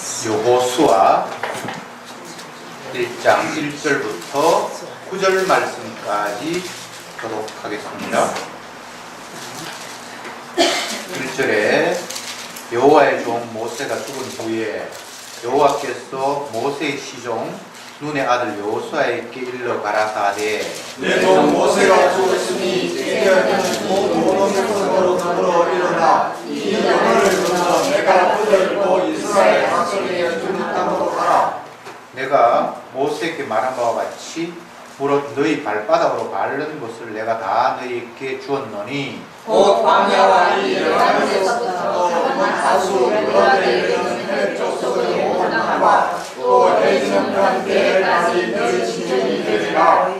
여호수아 1장 1절부터 9절 말씀까지 보도록 하겠습니다. 1절에 여호와의 종 모세가 죽은 후에 여호와께서 모세의 시종 눈의 아들 여호수아에게 일러 가라사대 내 종 모세가 죽었으니 이제는 모든 백성으로 더불어 일어나 이 영혼을 건져 내가 그들고 이스라엘 자손에게 주는 땅으로 가라. 내가 모세에게 말한 바와 같이 무릇 너희 발바닥으로 밟는 것을 내가 다 너희에게 주었노니 곧 광야와 이 열한 곳에서부터 다수 그들에게 이르는 헬쪽 속의 모든 나라 또 대지는 편대까지 너희 지경이 되리라.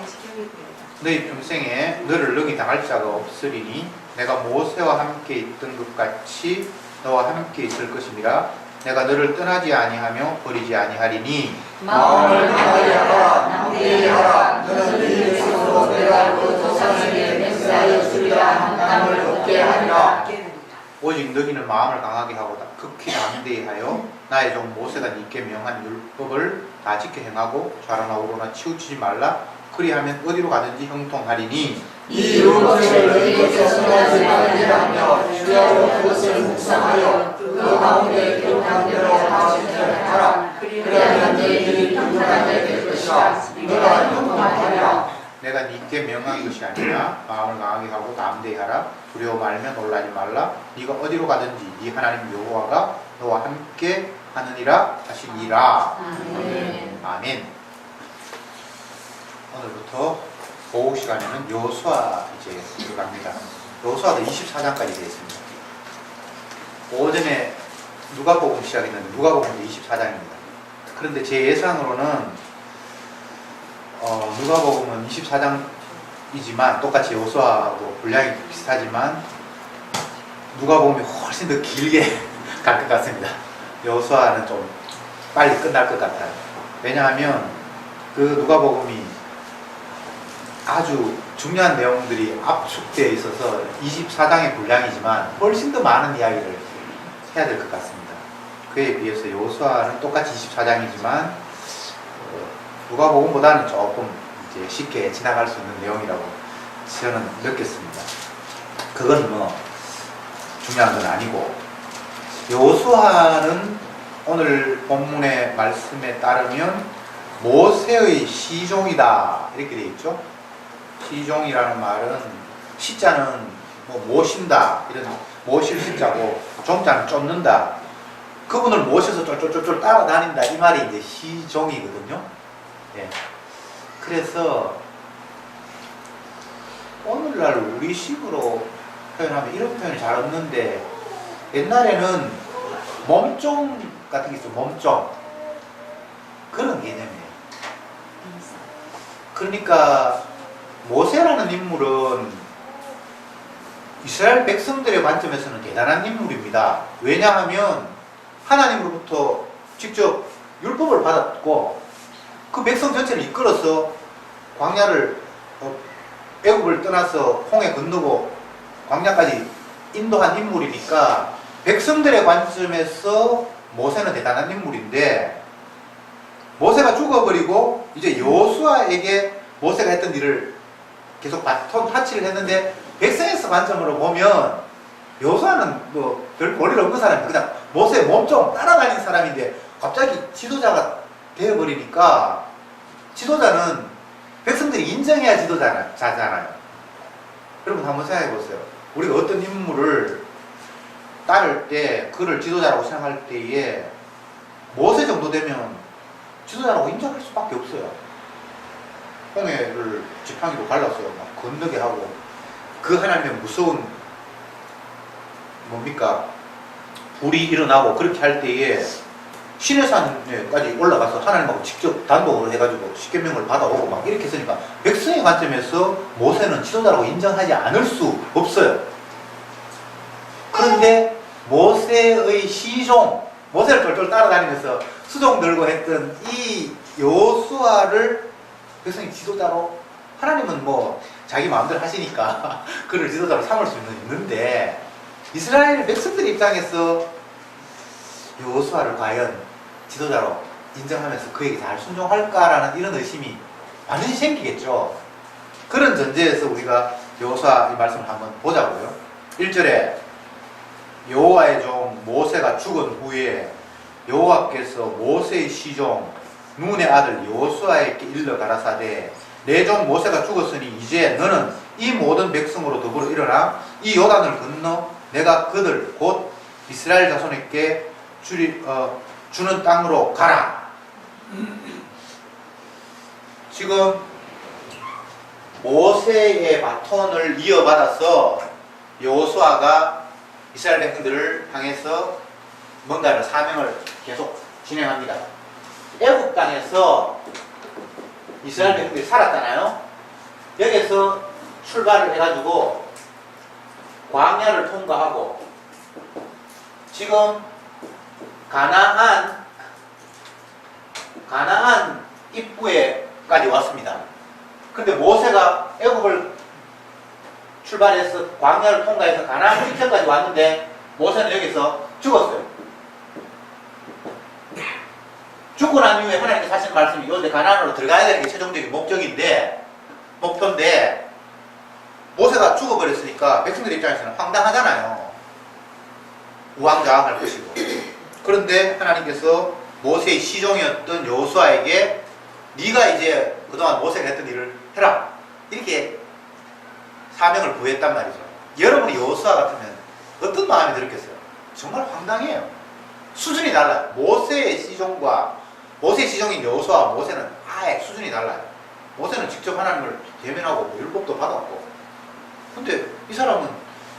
너희 평생에 너를 능히 당할 자가 없으리니 내가 모세와 함께 있던 것 같이 너와 함께 있을 것이니라. 내가 너를 떠나지 아니하며 버리지 아니하리니 마음을 강하게 하라. 낭비하게 하라. 너는 네 백성으로 내가 그 조상에게 맹세하여 주리라 한 땅을 얻게 하리라. 오직 너희는 마음을 강하게 하고 극히 담대하여 나의 종 모세가 네게 명한 율법을 다 지켜 행하고 좌로나 우로나 치우치지 말라. 그리하면 어디로 가든지 형통하리니 이 율법을 너희에게 전하지 말게 하며 주야로 그것을 묵상하여 그 가운데 기록한 대로 다 지켜하라. 그리하면 너희들이 평안하게 될 것이라. 너가 형통하리라. 내가 네게 명한 것이 아니라 마음을 강하게 하고 담대하라. 두려워 말며 놀라지 말라. 네가 어디로 가든지 네 하나님 여호와가 너와 함께 하느니라 하시니라. 아멘. 오늘부터 오후 시간에는 여호수아 이제 들어갑니다. 여호수아도 24장까지 되어 있습니다. 오전에 누가복음 시작했는데 누가복음도 24장입니다. 그런데 제 예상으로는 누가복음은 24장이지만 똑같이 여호수아하고 분량이 비슷하지만 누가복음이 훨씬 더 길게 갈 것 같습니다. 여호수아는 좀 빨리 끝날 것 같아요. 왜냐하면 그 누가복음이 아주 중요한 내용들이 압축되어 있어서 24장의 분량이지만 훨씬 더 많은 이야기를 해야 될 것 같습니다. 그에 비해서 여호수아는 똑같이 24장이지만 누가복음보다는 조금 이제 쉽게 지나갈 수 있는 내용이라고 저는 느꼈습니다. 그건 뭐 중요한 건 아니고 여호수아는 오늘 본문의 말씀에 따르면 모세의 시종이다 이렇게 되어 있죠. 시종이라는 말은 시자는 뭐 모신다 이런 모실 시자고 종자는 쫓는다. 그분을 모셔서 쫄쫄쫄쫄 따라다닌다 이 말이 이제 시종이거든요. 예. 그래서 오늘날 우리식으로 표현하면 이런 표현이 잘 없는데 옛날에는 몸종 같은 게 있어요. 몸종 그런 개념이에요. 그러니까 모세라는 인물은 이스라엘 백성들의 관점에서는 대단한 인물입니다. 왜냐하면 하나님으로부터 직접 율법을 받았고 그 백성 전체를 이끌어서 광야를 애굽을 떠나서 홍해 건너고 광야까지 인도한 인물이니까 백성들의 관점에서 모세는 대단한 인물인데 모세가 죽어버리고 이제 여호수아에게 모세가 했던 일을 계속 바톤 타치를 했는데 백성에서 관점으로 보면 여호수아는 뭐 별 볼일 없는 사람이 그냥 모세의 몸좀 따라다니는 사람인데 갑자기 지도자가 되어버리니까 지도자는 백성들이 인정해야 지도자잖아요. 여러분 한번 생각해 보세요. 우리가 어떤 인물을 따를 때 그를 지도자라고 생각할 때에 모세 정도 되면 지도자라고 인정할 수밖에 없어요. 홍해를 지팡이로 갈라서 막 건너게 하고 그 하나님의 무서운 뭡니까 불이 일어나고 그렇게 할 때에 시내산에까지 올라가서 하나님하고 직접 단독으로 해가지고 십계명을 받아오고 막 이렇게 했으니까 백성의 관점에서 모세는 지도자라고 인정하지 않을 수 없어요. 그런데 모세의 시종 모세를 쫄쫄 따라다니면서 수종 들고 했던 이 여호수아를 백성이 지도자로 하나님은 뭐 자기 마음대로 하시니까 그를 지도자로 삼을 수는 있는데 이스라엘 백성들 입장에서 여호수아를 과연 지도자로 인정하면서 그에게 잘 순종할까라는 이런 의심이 반드시 생기겠죠. 그런 전제에서 우리가 여호수아 이 말씀을 한번 보자고요. 1절에 여호와의 종 모세가 죽은 후에 여호와께서 모세의 시종 눈의 아들 여호수아에게 일러 가라사대 내 종 모세가 죽었으니 이제 너는 이 모든 백성으로 더불어 일어나 이 요단을 건너 내가 그들 곧 이스라엘 자손에게 주는 땅으로 가라. 지금 모세의 바톤을 이어받아서 여호수아가 이스라엘 백성들을 향해서 뭔가를 사명을 계속 진행합니다. 애굽 땅에서 이스라엘 백성들이 살았잖아요. 여기에서 출발을 해가지고 광야를 통과하고 지금 가나안 입구에까지 왔습니다. 근데 모세가 애굽을 출발해서 광야를 통과해서 가나안 직전까지 왔는데 모세는 여기서 죽었어요. 죽고 난 이후에 하나님께서 하신 말씀이 이제 가나안으로 들어가야 되는 게 최종적인 목표인데 모세가 죽어버렸으니까 백성들 입장에서는 황당하잖아요. 우왕좌왕할 것이고. 그런데 하나님께서 모세의 시종이었던 여호수아에게 네가 이제 그동안 모세가 했던 일을 해라 이렇게 사명을 부여했단 말이죠. 여러분이 여호수아 같으면 어떤 마음이 들었겠어요? 정말 황당해요. 수준이 달라요. 모세의 시종인 여호수아와 모세는 아예 수준이 달라요. 모세는 직접 하나님을 대면하고 율법도 받았고, 근데 이 사람은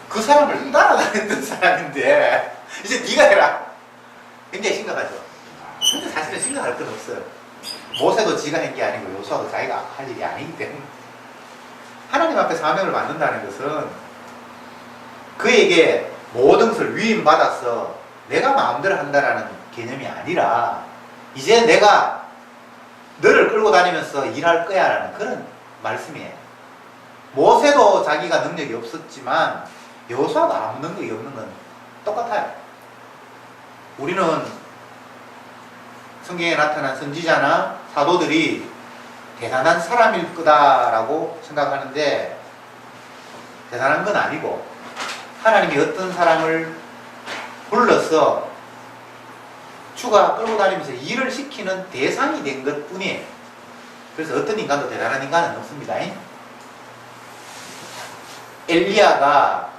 그 사람을 따라다녔던 사람인데 이제 네가 해라. 굉장히 심각하죠. 근데 사실은 심각할 건 없어요. 모세도 지가 한 게 아니고 여호수아도 자기가 할 일이 아니기 때문에 하나님 앞에 사명을 받는다는 것은 그에게 모든 것을 위임받아서 내가 마음대로 한다라는 개념이 아니라 이제 내가 너를 끌고 다니면서 일할 거야 라는 그런 말씀이에요. 모세도 자기가 능력이 없었지만 여호수아도 아무 능력이 없는 건 똑같아요. 우리는 성경에 나타난 선지자나 사도들이 대단한 사람일 거다라고 생각하는데 대단한 건 아니고 하나님이 어떤 사람을 불러서 주가 끌고 다니면서 일을 시키는 대상이 된 것 뿐이에요. 그래서 어떤 인간도 대단한 인간은 없습니다. 엘리야가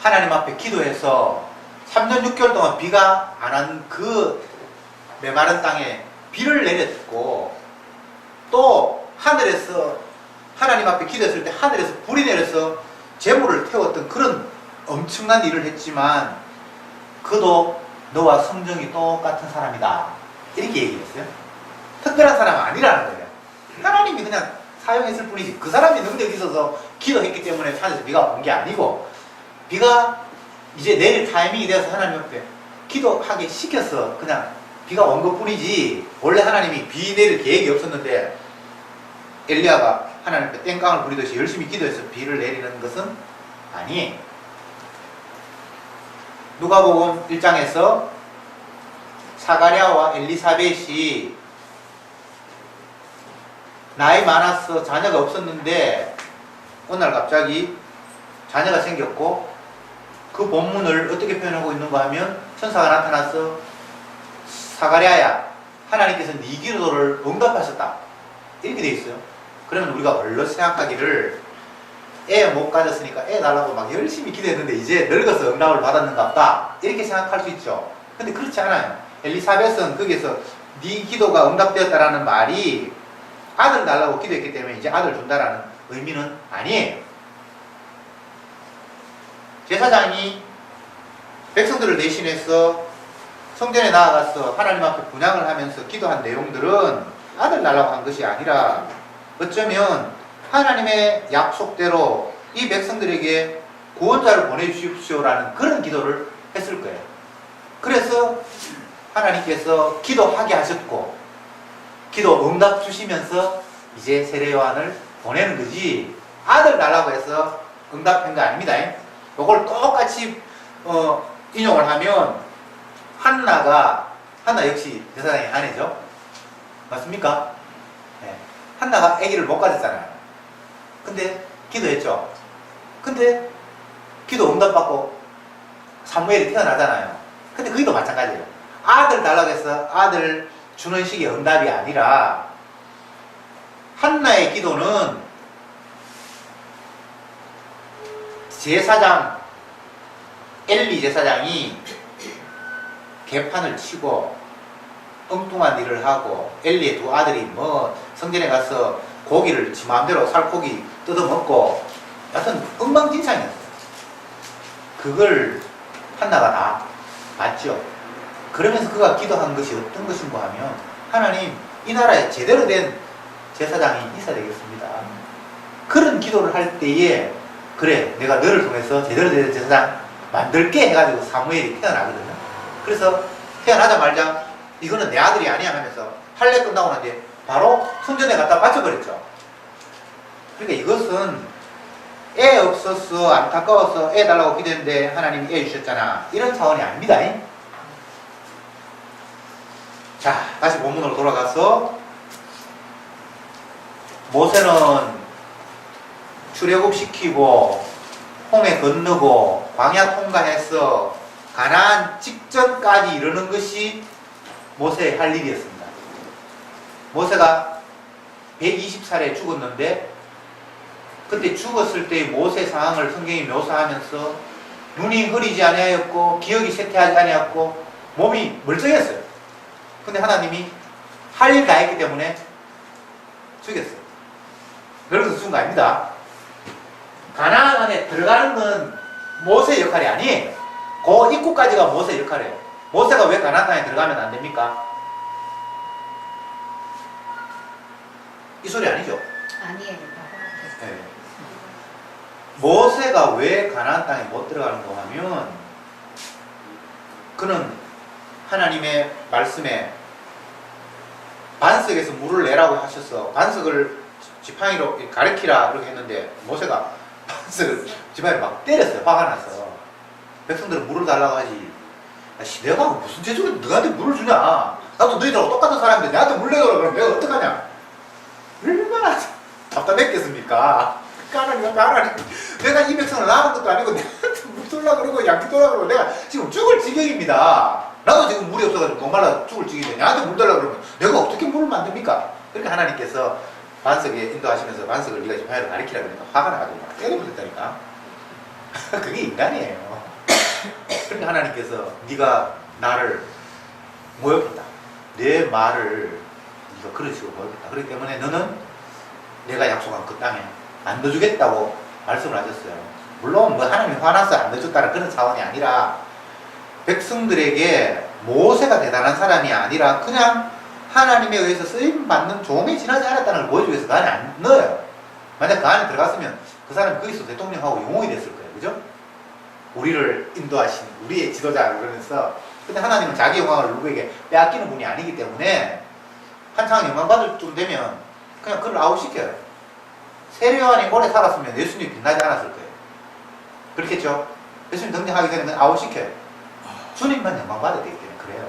하나님 앞에 기도해서 3년 6개월 동안 비가 안 한 그 메마른 땅에 비를 내렸고, 또 하늘에서 하나님 앞에 기도했을 때 하늘에서 불이 내려서 재물을 태웠던 그런 엄청난 일을 했지만 그도 너와 성정이 똑같은 사람이다 이렇게 얘기했어요. 특별한 사람은 아니라는 거예요. 하나님이 그냥 사용했을 뿐이지 그 사람이 능력이 있어서 기도했기 때문에 하늘에서 비가 온 게 아니고, 비가 이제 내릴 타이밍이 되어서 하나님 앞에 기도하게 시켜서 그냥 비가 온 것 뿐이지 원래 하나님이 비 내릴 계획이 없었는데 엘리야가 하나님 앞에 땡깡을 부리듯이 열심히 기도해서 비를 내리는 것은 아니에요. 누가복음 1장에서 사가랴와 엘리사벳이 나이 많아서 자녀가 없었는데 어느 날 갑자기 자녀가 생겼고, 그 본문을 어떻게 표현하고 있는가 하면 천사가 나타나서 사가랴야 하나님께서 네 기도를 응답하셨다 이렇게 돼 있어요. 그러면 우리가 얼른 생각하기를 애 못 가졌으니까 애 달라고 막 열심히 기도했는데 이제 늙어서 응답을 받았는가 보다 이렇게 생각할 수 있죠. 근데 그렇지 않아요. 엘리사벳은 거기에서 네 기도가 응답되었다라는 말이 아들 달라고 기도했기 때문에 이제 아들 준다라는 의미는 아니에요. 제사장이 백성들을 대신해서 성전에 나아가서 하나님 앞에 분향을 하면서 기도한 내용들은 아들 달라고 한 것이 아니라 어쩌면 하나님의 약속대로 이 백성들에게 구원자를 보내주십시오라는 그런 기도를 했을 거예요. 그래서 하나님께서 기도하게 하셨고 기도 응답 주시면서 이제 세례 요한을 보내는 거지 아들 달라고 해서 응답한 거 아닙니다. 이걸 똑같이 인용을 하면 한나 역시 제사장의 아내죠. 맞습니까? 네. 한나가 아기를 못 가졌잖아요. 근데 기도했죠. 근데 기도 응답받고 사무엘이 태어나잖아요. 근데 거기도 마찬가지예요. 아들 달라고 해서 아들 주는 식의 응답이 아니라 한나의 기도는 제사장 엘리 제사장이 개판을 치고 엉뚱한 일을 하고 엘리의 두 아들이 뭐 성전에 가서 고기를 지 마음대로 살코기 뜯어먹고 여하튼 엉망진창이었어요. 그걸 한나가 다 봤죠. 그러면서 그가 기도한 것이 어떤 것인가 하면 하나님 이 나라에 제대로 된 제사장이 있어야 되겠습니다. 그런 기도를 할 때에 그래 내가 너를 통해서 제대로 된 제사장 만들게 해가지고 사무엘이 태어나거든요. 그래서 태어나자마자 이거는 내 아들이 아니야 하면서 할례 끝나고 난 뒤에 바로 성전에 갖다 바쳐버렸죠. 그러니까 이것은 애 없었어 안타까워서 애 달라고 기도했는데 하나님이 애 주셨잖아 이런 차원이 아닙니다. 자 다시 본문으로 돌아가서 모세는 출애굽시키고 홍해 건너고 광야 통과해서 가나안 직전까지 이르는 것이 모세의 할 일이었습니다. 모세가 120살에 죽었는데 그때 죽었을 때의 모세 상황을 성경이 묘사하면서 눈이 흐리지 아니하였고 기억이 쇠퇴하지 아니하였고 몸이 멀쩡했어요. 근데 하나님이 할 일 다 했기 때문에 죽였어요. 그래서 죽은 거 아닙니다. 가나안 안에 들어가는 건 모세의 역할이 아니에요. 그 입구까지가 모세의 역할이에요. 모세가 왜 가나안 땅에 들어가면 안 됩니까? 이 소리 아니죠? 아니에요. 네. 모세가 왜 가나안 땅에 못 들어가는 거 하면 그는 하나님의 말씀에 반석에서 물을 내라고 하셔서 반석을 지팡이로 가리키라 그렇게 했는데 모세가 반석을 지팡이로 막 때렸어요. 화가 나서. 백성들은 물을 달라고 하지. 내가 무슨 재주로 너한테 물을 주냐. 나도 너희들하고 똑같은 사람인데 내한테 물 내놓으라 그러면 내가 어떡하냐. 얼마나 답답했겠습니까? 하나님 내가 이 백성을 낳은 것도 아니고 내한테 물 쏠라 그러고 양기 쏠라 그러고 내가 지금 죽을 지경입니다. 나도 지금 물이 없어가지고 목말라 죽을 지경인데 내한테 물 달라 그러면 내가 어떻게 물을 만듭니까? 그러니까 하나님께서 반석에 인도하시면서 반석을 네가 지팡이로 가리키라 그러니까 화가 나가지고 막 때려버렸다니까. 그게 인간이에요. 그러니까 하나님께서 네가 나를 모욕했다. 내 말을 네가 그런 식으로 모욕했다. 그렇기 때문에 너는 내가 약속한 그 땅에 안 넣어주겠다고 말씀을 하셨어요. 물론 뭐 하나님이 화나서 안 넣어줬다는 그런 차원이 아니라 백성들에게 모세가 대단한 사람이 아니라 그냥 하나님에 의해서 쓰임받는 종에 지나지 않았다는 걸 보여주기 위해서 그 안에 안 넣어요. 만약 그 안에 들어갔으면 그 사람이 거기서 대통령하고 영웅이 됐을 거예요. 그죠? 우리를 인도하신 우리의 지도자 그러면서 근데 하나님은 자기 영광을 누구에게 빼앗기는 분이 아니기 때문에 한창 영광 받을 쯤 되면 그냥 그를 아웃시켜요. 세례요한이 오래 살았으면 예수님이 빛나지 않았을 거예요. 그렇겠죠? 예수님 등장하기 전에 아웃시켜요. 주님만 영광 받아야 되기 때문에 그래요.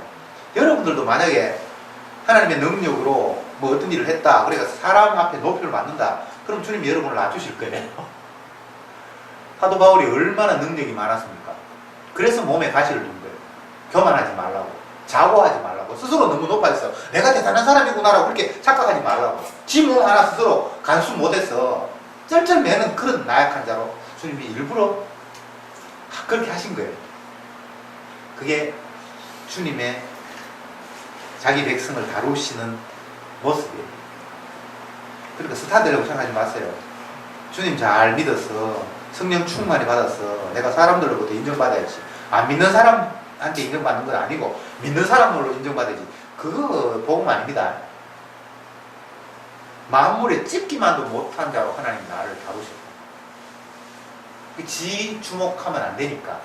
여러분들도 만약에 하나님의 능력으로 뭐 어떤 일을 했다 그래서 사람 앞에 높이를 받는다 그럼 주님이 여러분을 낮추실 거예요. 사도 바울이 얼마나 능력이 많았습니까? 그래서 몸에 가시를 둔 거예요. 교만하지 말라고 자고하지 말라고 스스로 너무 높아졌어. 내가 대단한 사람이구나라고 그렇게 착각하지 말라고. 지 몸 하나 스스로 간수 못해서 쩔쩔매는 그런 나약한 자로 주님이 일부러 그렇게 하신 거예요. 그게 주님의 자기 백성을 다루시는 모습이에요. 그러니까 스타 되려고 생각하지 마세요. 주님 잘 믿어서 성령 충만히 받아서 내가 사람들로부터 인정받아야지. 안 믿는 사람한테 인정받는 건 아니고 믿는 사람으로 인정받아야지. 그거 복음 아닙니다. 만물에 찝기만도 못한 자로 하나님 나를 다루셨다. 지 주목하면 안 되니까.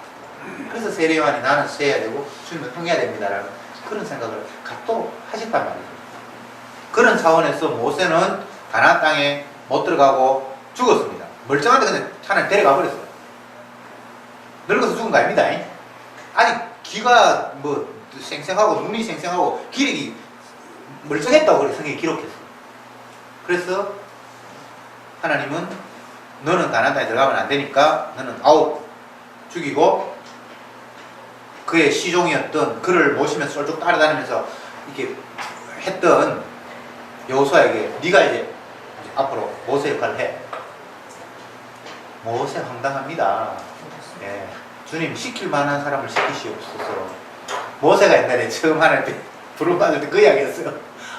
그래서 세례요한이 나는 세야 되고 주님은 행해야 됩니다라는 그런 생각을 갖도록 하셨단 말이죠. 그런 차원에서 모세는 가나안 땅에 못 들어가고 죽었습니다. 멀쩡한데 그냥 하나님 데려가 버렸어요. 늙어서 죽은 거 아닙니다. 아직 귀가 뭐 생생하고 눈이 생생하고 기력이 멀쩡했다고 그래 성경이 기록했어. 그래서 하나님은 너는 가나안 땅에 들어가면 안 되니까 너는 9 죽이고 그의 시종이었던 그를 모시면서 쫄쫄 따라다니면서 이렇게 했던 여호수아에게 네가 이제 앞으로 모세 역할을 해. 모세 황당합니다. 예. 주님 시킬 만한 사람을 시키시옵소서. 모세가 옛날에 처음 하나님께 부름받을 때 그 이야기였어요.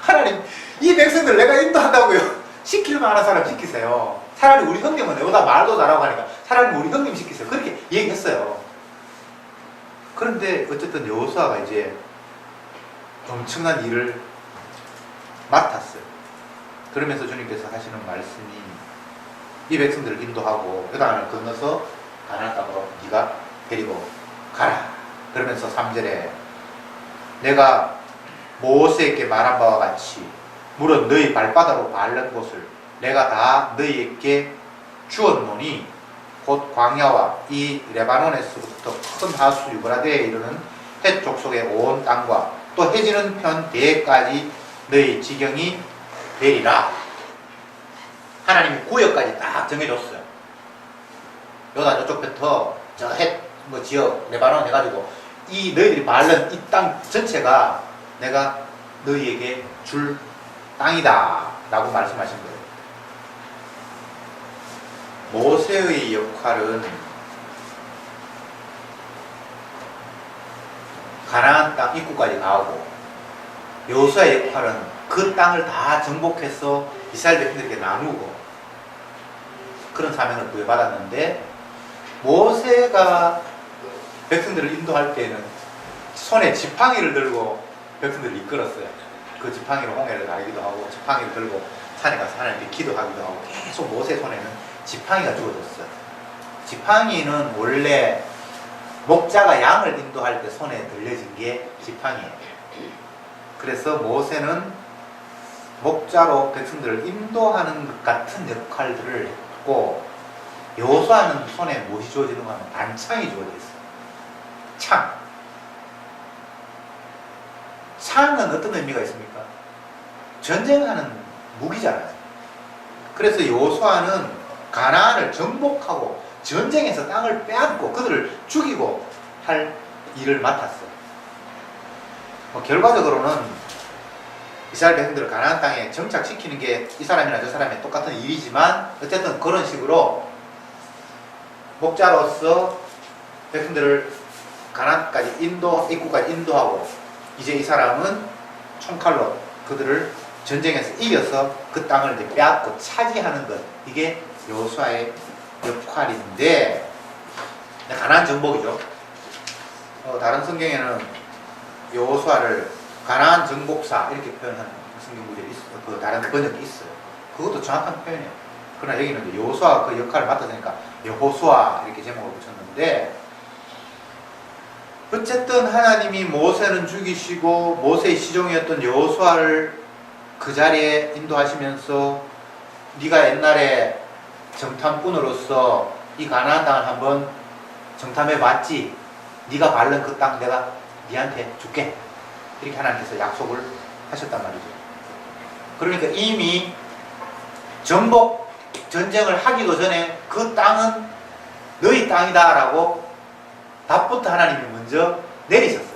하나님 이 백성들 내가 인도한다고요. 시킬 만한 사람 시키세요. 차라리 우리 형님은 내보다 말도 잘하고 하니까 차라리 우리 형님 시키세요. 그렇게 얘기했어요. 그런데 어쨌든 여호수아가 이제 엄청난 일을 맡았어요. 그러면서 주님께서 하시는 말씀이 이 백성들을 인도하고 요단을 건너서 가나안 땅으로 네가 데리고 가라. 그러면서 3절에 내가 모세에게 말한 바와 같이 물은 너희 발바닥으로 밟는 곳을 내가 다 너희에게 주었노니 곧 광야와 이 레바논에서부터 큰 하수 유브라데에 이르는 헷 족속의 온 땅과 또 해지는 편 대까지 너희 지경이 되리라. 하나님이 구역까지 딱 정해줬어요. 요단 저쪽부터 저 헷 뭐 지역 레바논 해가지고 이 너희들이 밟는 이 땅 전체가 내가 너희에게 줄 땅이다 라고 말씀하신 거예요. 모세의 역할은 가나안 땅 입구까지 가고 여호수아의 역할은 그 땅을 다 정복해서 이스라엘 백성들에게 나누고 그런 사명을 부여받았는데 모세가 백성들을 인도할 때는 손에 지팡이를 들고 백성들을 이끌었어요. 그 지팡이로 홍해를 가르기도 하고 지팡이를 들고 산에 가서 하나님께 기도하기도 하고 계속 모세 손에는 지팡이가 주어졌어요. 지팡이는 원래 목자가 양을 인도할 때 손에 들려진 게 지팡이예요. 그래서 모세는 목자로 백성들을 인도하는 것 같은 역할들을 했고 여호수아는 손에 무엇이 주어지는가 하면 단창이 주어져 있어요. 창. 창은 어떤 의미가 있습니까? 전쟁하는 무기잖아요. 그래서 여호수아는 가나안을 정복하고 전쟁에서 땅을 빼앗고 그들을 죽이고 할 일을 맡았어요. 결과적으로는 이스라엘 백성들을 가나안 땅에 정착시키는 게 이 사람이나 저 사람의 똑같은 일이지만 어쨌든 그런 식으로 목자로서 백성들을 가나안까지 입구까지 인도하고 이제 이 사람은 총칼로 그들을 전쟁에서 이겨서 그 땅을 이제 빼앗고 차지하는 것, 이게 여호수아의 역할인데 가나안 정복이죠. 다른 성경에는 여호수아를 가나안 정복사 이렇게 표현하는 성경 구절이 있어요. 그 다른 번역이 있어요. 그것도 정확한 표현이에요. 그러나 여기는 이제 여호수아가 그 역할을 맡았으니까 여호수아 이렇게 제목을 붙였는데 어쨌든 하나님이 모세는 죽이시고 모세의 시종이었던 여호수아를 그 자리에 인도하시면서 네가 옛날에 정탐꾼으로서 이 가나안 땅을 한번 정탐해 봤지? 네가 밟는 그 땅 내가 네한테 줄게. 이렇게 하나님께서 약속을 하셨단 말이죠. 그러니까 이미 정복 전쟁을 하기도 전에 그 땅은 너희 땅이다 라고 답부터 하나님이 먼저 내리셨어요.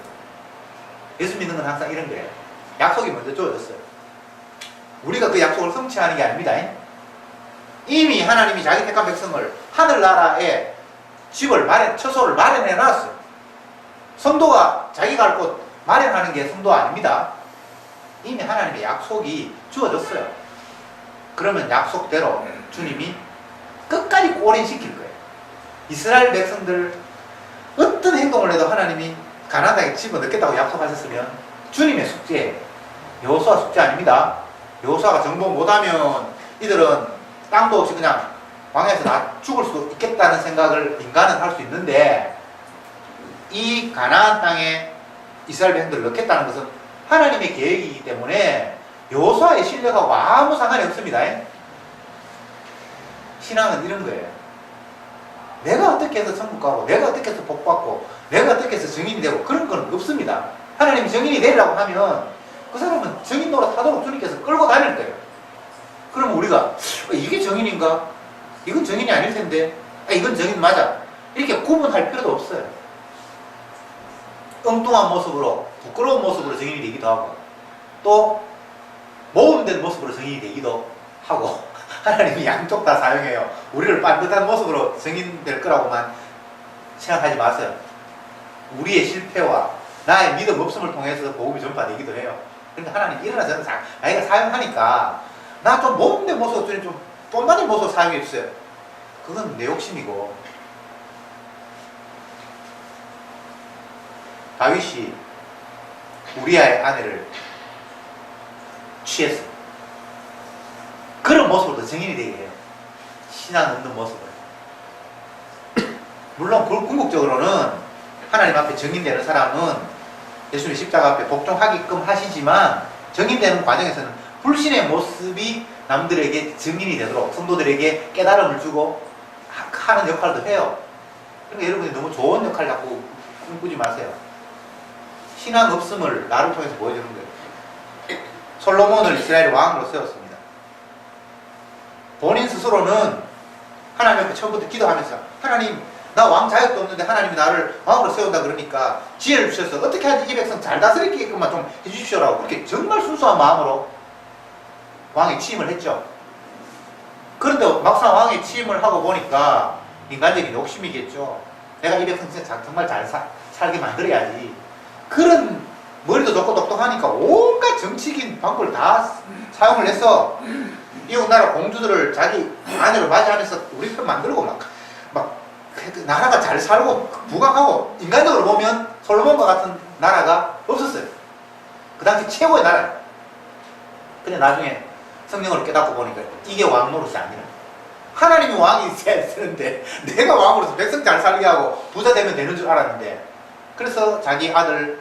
예수 믿는 건 항상 이런 거예요. 약속이 먼저 주어졌어요. 우리가 그 약속을 성취하는 게 아닙니다. 이미 하나님이 자기 택한 백성을 하늘나라에 집을 처소를 마련해 놨어요. 성도가 자기가 할 곳 마련하는 게 성도 아닙니다. 이미 하나님의 약속이 주어졌어요. 그러면 약속대로 주님이 끝까지 꼬린시킬 거예요. 이스라엘 백성들 어떤 행동을 해도 하나님이 가나안 땅에 집어넣겠다고 약속하셨으면 주님의 숙제예요. 여호수아 숙제 아닙니다. 여호수아가 정복 못하면 이들은 땅도 없이 그냥 광야에서 다 죽을 수 있겠다는 생각을 인간은 할 수 있는데 이 가나안 땅에 이스라엘 백성들을 넣겠다는 것은 하나님의 계획이기 때문에 여호수아의 실력하고 아무 상관이 없습니다. 신앙은 이런 거예요. 내가 어떻게 해서 천국 가고 내가 어떻게 해서 복 받고 내가 어떻게 해서 증인이 되고 그런 건 없습니다. 하나님이 증인이 되리라고 하면 그 사람은 증인 노릇하도록 주님께서 끌고 다닐 거예요. 그러면 우리가 이게 증인인가? 이건 증인이 아닐 텐데 이건 증인 맞아. 이렇게 구분할 필요도 없어요. 엉뚱한 모습으로 부끄러운 모습으로 증인이 되기도 하고 또 모범된 모습으로 증인이 되기도 하고 하나님이 양쪽 다 사용해요. 우리를 반듯한 모습으로 증인될 거라고만 생각하지 마세요. 우리의 실패와 나의 믿음 없음을 통해서 복음이 전파되기도 해요. 그러니까 하나님 일어나서 자기가 사용하니까 나 좀 모범된 모습, 좀 본받은 모습 사용해 주세요. 그건 내 욕심이고. 다윗이 우리아의 아내를 취했어. 그런 모습으로 증인이 되게 해요. 신앙 없는 모습을. 물론 궁극적으로는 하나님 앞에 증인되는 사람은 예수님 십자가 앞에 복종하게끔 하시지만 증인되는 과정에서는 불신의 모습이 남들에게 증인이 되도록 성도들에게 깨달음을 주고 하는 역할도 해요. 그러니까 여러분이 너무 좋은 역할 자꾸 꿈꾸지 마세요. 신앙 없음을 나를 통해서 보여주는 거예요. 솔로몬을 이스라엘의 왕으로 세웠습니다. 본인 스스로는 하나님 앞에 처음부터 기도하면서 하나님 나 왕 자격도 없는데 하나님이 나를 왕으로 세운다 그러니까 지혜를 주셔서 어떻게 하지 이 백성 잘 다스리게끔만 좀 해주십시오라고 그렇게 정말 순수한 마음으로 왕에 취임을 했죠. 그런데 막상 왕에 취임을 하고 보니까 인간적인 욕심이겠죠. 내가 이 백성 진짜 정말 잘 살게 만들어야지. 그런 머리도 좋고 똑똑하니까 온갖 정치적인 방법을 다 사용을 해서 이웃나라 공주들을 자기 아내로 맞이하면서 우리 편 만들고 막 나라가 잘 살고 부강하고 인간적으로 보면 솔로몬과 같은 나라가 없었어요. 그 당시 최고의 나라예요. 근데 나중에 성령을 깨닫고 보니까 이게 왕 노릇이 아니라 하나님이 왕이 있어야 되는데 내가 왕으로서 백성 잘 살게 하고 부자 되면 되는 줄 알았는데 그래서 자기 아들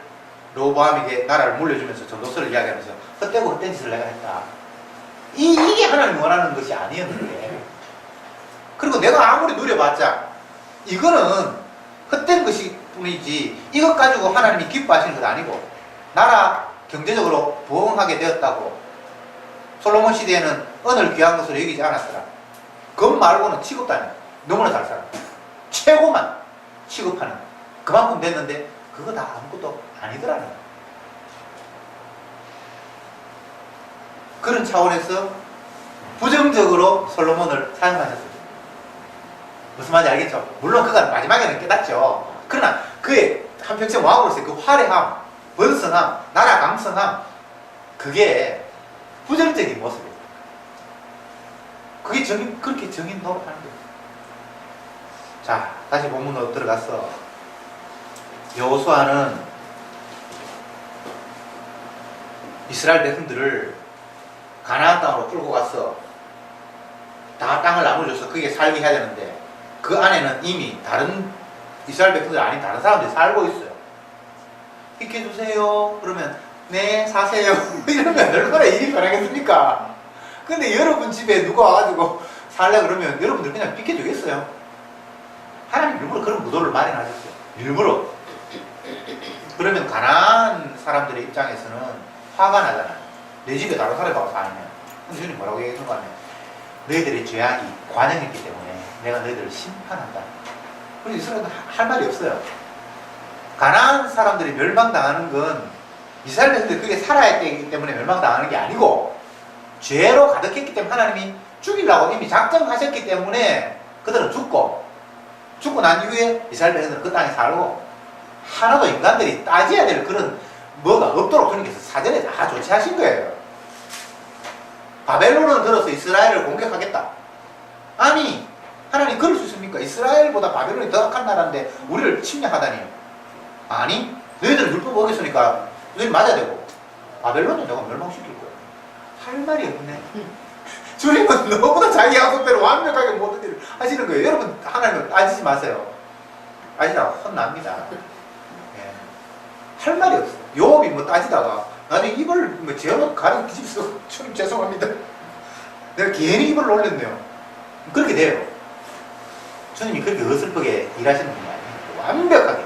로보암에게 나라를 물려주면서 전도서를 이야기하면서 헛되고 헛된 짓을 내가 했다. 이게 하나님이 원하는 것이 아니었는데 그리고 내가 아무리 누려봤자 이거는 헛된 것이 뿐이지 이것 가지고 하나님이 기뻐하시는 것 아니고 나라 경제적으로 부흥하게 되었다고 솔로몬 시대에는 은을 귀한 것으로 여기지 않았더라. 금 말고는 취급도 안 해. 너무나 잘 살아. 최고만 취급하는 그만큼 됐는데 그거 다 아무것도 아니더라는 거야. 그런 차원에서 부정적으로 솔로몬을 사용하셨어요. 무슨 말인지 알겠죠? 물론 그가 마지막에는 깨닫죠. 그러나 그의 한평생 왕으로서의 그 화려함, 번성함, 나라 강성함 그게 부정적인 모습이에요. 그게 그렇게 정인 노릇하는 거예요. 자, 다시 본문으로 들어가서 여호수아는 이스라엘 백성들을 가나안 땅으로 끌고 가서 다 땅을 나눠줘서 거기에 살게 해야 되는데 그 안에는 이미 다른 이스라엘 백성들 아닌 다른 사람들이 살고 있어요. 비켜주세요. 그러면 네 사세요. 이러면 얼마나 일이 편하겠습니까? 근데 여러분 집에 누가 와가지고 살래 그러면 여러분들 그냥 비켜주겠어요? 하나님 일부러 그런 구도를 마련하셨어요. 일부러. 그러면 가난한 사람들의 입장에서는 화가 나잖아요. 내 집에 다른 사람이 와서 살면. 근데 주님 뭐라고 얘기했는가 하면 너희들의 죄악이 관영했기 때문에 내가 너희들을 심판한다. 그래서 이스라엘은 할 말이 없어요. 가난한 사람들이 멸망당하는 건 이스라엘 백성들이 그게 살아야 되기 때문에 멸망당하는 게 아니고 죄로 가득했기 때문에 하나님이 죽이려고 이미 작정하셨기 때문에 그들은 죽고 난 이후에 이스라엘 백성들은 그 땅에 살고 하나도 인간들이 따져야 될 그런 뭐가 없도록 주님께서 사전에 다 조치하신 거예요. 바벨론을 들어서 이스라엘을 공격하겠다. 아니 하나님 그럴 수 있습니까? 이스라엘보다 바벨론이 더 악한 나라인데 우리를 침략하다니요. 아니 너희들은 율법 어겼으니까 너희들 맞아야 되고 바벨론은 내가 멸망시킬 거야. 할 말이 없네. 주님은 너무나 자기 약속대로 완벽하게 모든 일을 하시는 거예요. 여러분 하나님은 따지지 마세요. 따지다가 혼납니다. 예. 할 말이 없어. 요업이 뭐 따지다가 나중에 입을 뭐 제어놓고 가리고 뒤집어 주님 죄송합니다. 내가 괜히 입을 올렸네요. 그렇게 돼요. 주님이 그렇게 어설프게 일하시는 분이 아니에요. 완벽하게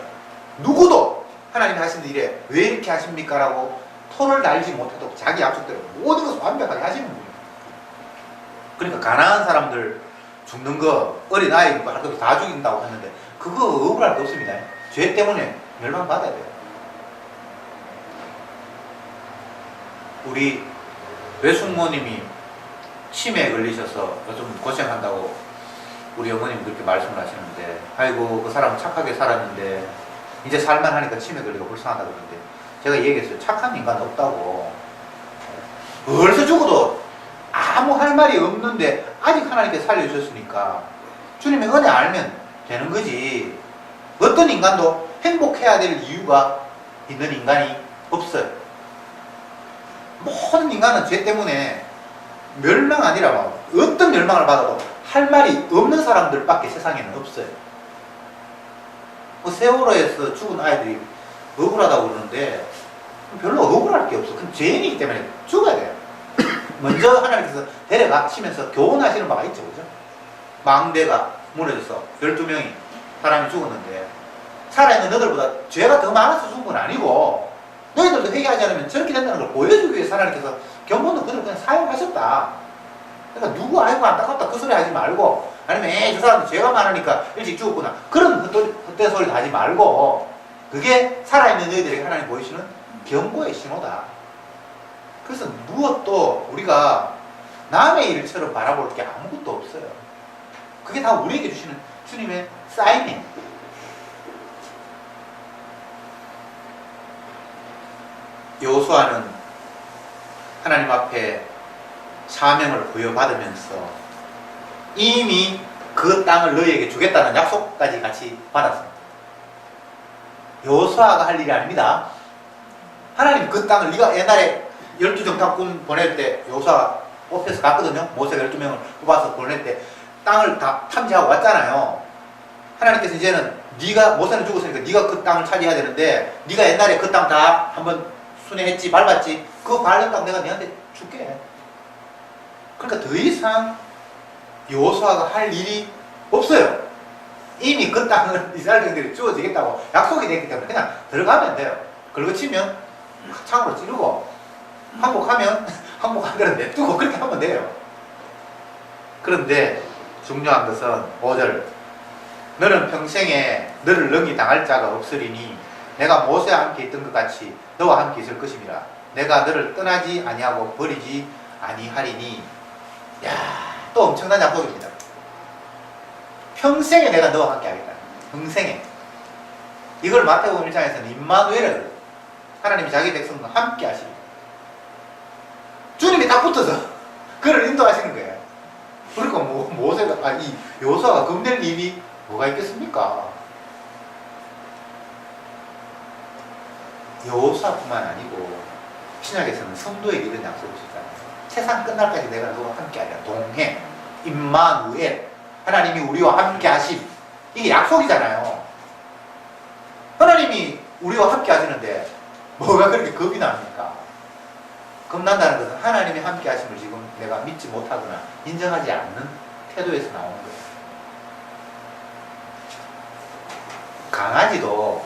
누구도 하나님이 하시는 일에 왜 이렇게 하십니까? 라고 토를 달지 못해도 자기 약속대로 모든 것을 완벽하게 하시는 분이에요. 그러니까 가난한 사람들 죽는 거, 어린아이 할 것도 다 죽인다고 했는데 그거 억울할 게 없습니다. 죄 때문에 멸망받아야 돼요. 우리 외숙모님이 치매에 걸리셔서 요즘 고생한다고 우리 어머님 그렇게 말씀을 하시는데, 아이고 그 사람은 착하게 살았는데 이제 살만하니까 치매 걸리고 불쌍하다고 그러는데, 제가 얘기했어요. 착한 인간 없다고. 벌써 죽어도 아무 할 말이 없는데 아직 하나님께 살려주셨으니까 주님의 은혜 알면 되는 거지. 어떤 인간도 행복해야 될 이유가 있는 인간이 없어요. 모든 인간은 죄 때문에 멸망 아니라 어떤 멸망을 받아도 할 말이 없는 사람들밖에 세상에는 없어요. 세월호에서 죽은 아이들이 억울하다고 그러는데 별로 억울할 게 없어. 그건 죄인이기 때문에 죽어야 돼요. 먼저 하나님께서 데려가시면서 교훈하시는 바가 있죠. 그죠? 망대가 무너져서 12명이 사람이 죽었는데 살아있는 너희들보다 죄가 더 많아서 죽은 건 아니고 너희들도 회개하지 않으면 저렇게 된다는 걸 보여주기 위해서 하나님께서 견본도 그들을 그냥 사용하셨다. 그러니까 누구 아이고 안타깝다 그 소리 하지 말고, 아니면 저 사람도 죄가 많으니까 일찍 죽었구나 그런 헛된 소리도 하지 말고, 그게 살아있는 너희들에게 하나님 보이시는 경고의 신호다. 그래서 무엇도 우리가 남의 일처럼 바라볼 게 아무것도 없어요. 그게 다 우리에게 주시는 주님의 사인이에요. 여호수아는 하나님 앞에 사명을 부여받으면서 이미 그 땅을 너희에게 주겠다는 약속까지 같이 받았습니다. 여호수아가 할 일이 아닙니다. 하나님 그 땅을, 네가 옛날에 12정탐꾼 보낼 때 여호수아가 뽑혀서 갔거든요. 모세가 12명을 뽑아서 보낼 때 땅을 다 탐지하고 왔잖아요. 하나님께서 이제는 네가, 모세는 죽었으니까 네가 그 땅을 차지해야 되는데, 네가 옛날에 그 땅 다 한번 순회했지, 밟았지, 그 밟은 땅 내가 너한테 줄게. 그러니까 더 이상 여호수아가 할 일이 없어요. 이미 그 땅을 이스라엘 백성들이 주어지겠다고 약속이 됐기 때문에 그냥 들어가면 돼요. 긁어치면 창으로 찌르고, 항복하면 항복한 거는 냅두고 그렇게 하면 돼요. 그런데 중요한 것은 5절, 너는 평생에 너를 능히 당할 자가 없으리니 내가 모세와 함께 있던 것 같이 너와 함께 있을 것임이라. 내가 너를 떠나지 아니하고 버리지 아니하리니. 야, 또 엄청난 약속입니다. 평생에 내가 너와 함께 하겠다. 평생에. 이걸 마태복음 1장에서는 임마누엘을, 하나님이 자기 백성과 함께 하시리. 주님이 딱 붙어서 그를 인도하시는 거예요. 그러니까 모세가, 이 여호수아가 겁낼 일이 뭐가 있겠습니까? 여호수아뿐만 아니고 신약에서는 성도에게 이런 약속을 주잖아요. 세상 끝날까지 내가 너와 함께 하리라. 동행, 임마누엘, 하나님이 우리와 함께 하심. 이게 약속이잖아요. 하나님이 우리와 함께 하시는데 뭐가 그렇게 겁이 납니까? 겁난다는 것은 하나님이 함께 하심을 지금 내가 믿지 못하거나 인정하지 않는 태도에서 나오는 거예요. 강아지도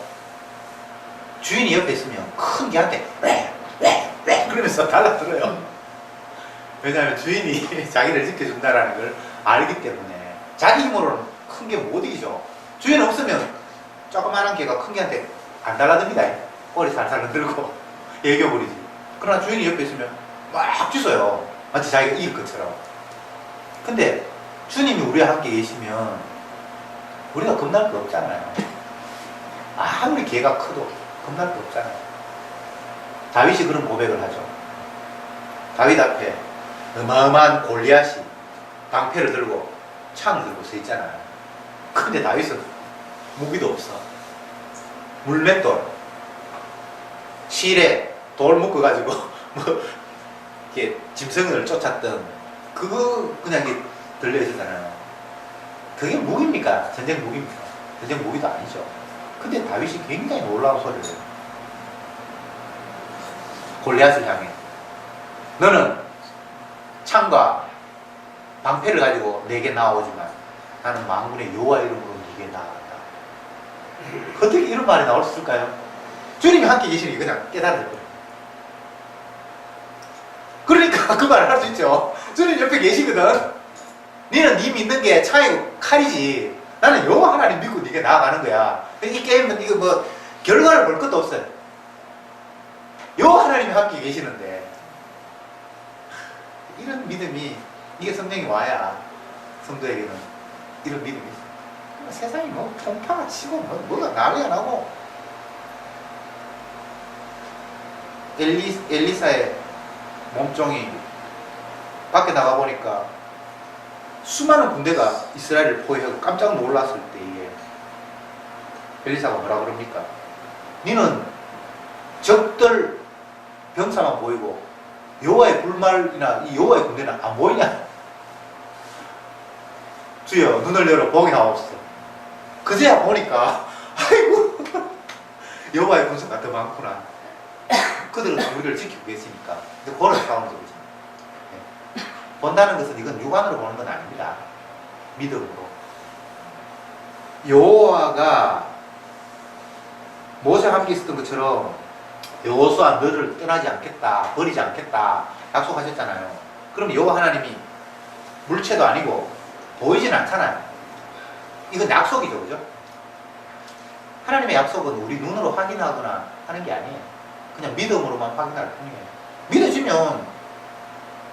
주인이 옆에 있으면 큰 개한테 왜 그러면서 달라들어요. 왜냐하면 주인이 자기를 지켜준다는 걸 알기 때문에. 자기 힘으로는 큰 개 못 이기죠. 주인 없으면 조그마한 개가 큰 개한테 안 달라듭니다. 꼬리 살살 흔들고 애교부리지. 그러나 주인이 옆에 있으면 막 짖어요. 마치 자기가 이길 것처럼. 근데 주님이 우리와 함께 계시면 우리가 겁날 거 없잖아요. 아무리 개가 커도 겁날 거 없잖아요. 다윗이 그런 고백을 하죠. 다윗 앞에 어마어마한 골리앗이 방패를 들고 창을 들고 서 있잖아요. 근데 다윗은 무기도 없어. 물맷돌, 실에 돌 묶어가지고 뭐 이렇게 짐승을 쫓았던 그거 그냥 이렇게 들려 있었잖아요. 그게 무기입니까? 전쟁 무기입니까? 전쟁 무기도 아니죠. 근데 다윗이 굉장히 놀라운 소리를 해요. 골리앗을 향해, 너는 창과 방패를 가지고 내게 나오지만 나는 만군의 여호와 이름으로 네게 나아간다. 어떻게 이런 말이 나올 수 있을까요? 주님이 함께 계시니 그냥 깨달아야 돼요. 그러니까 그 말을 할 수 있죠. 주님 옆에 계시거든. 너는 네 믿는 게 차이고 칼이지. 나는 여호와 하나님 믿고 네가 나아가는 거야. 이 게임은 이거 뭐 결과를 볼 것도 없어요. 여호와 하나님이 함께 계시는데 이런 믿음이 이게 성령이 와야 성도에게는 이런 믿음이 있어요. 세상이 뭐 통파가 치고 뭐가 난리가 나고 엘리사의 몸종이 밖에 나가 보니까 수많은 군대가 이스라엘을 포위하고 깜짝 놀랐을 때에 엘리사가 뭐라 그럽니까? 니는 적들 병사만 보이고 여호와의 불말이나 이 여호와의 군대는 안 보이냐? 주여 눈을 열어 보게 하옵소서. 그제야 보니까 아이고 여호와의 군사가 더 많구나. 그들은 우리를 지키고 계시니까. 근데 그걸 싸우는 거죠. 네. 본다는 것은 이건 육안으로 보는 건 아닙니다. 믿음으로. 여호와가 모세와 함께 있었던 것처럼 여호수아 너를 떠나지 않겠다, 버리지 않겠다 약속하셨잖아요. 그럼 여호와 하나님이 물체도 아니고 보이진 않잖아요. 이건 약속이죠, 그죠? 하나님의 약속은 우리 눈으로 확인하거나 하는 게 아니에요. 그냥 믿음으로만 확인할 뿐이에요. 믿어지면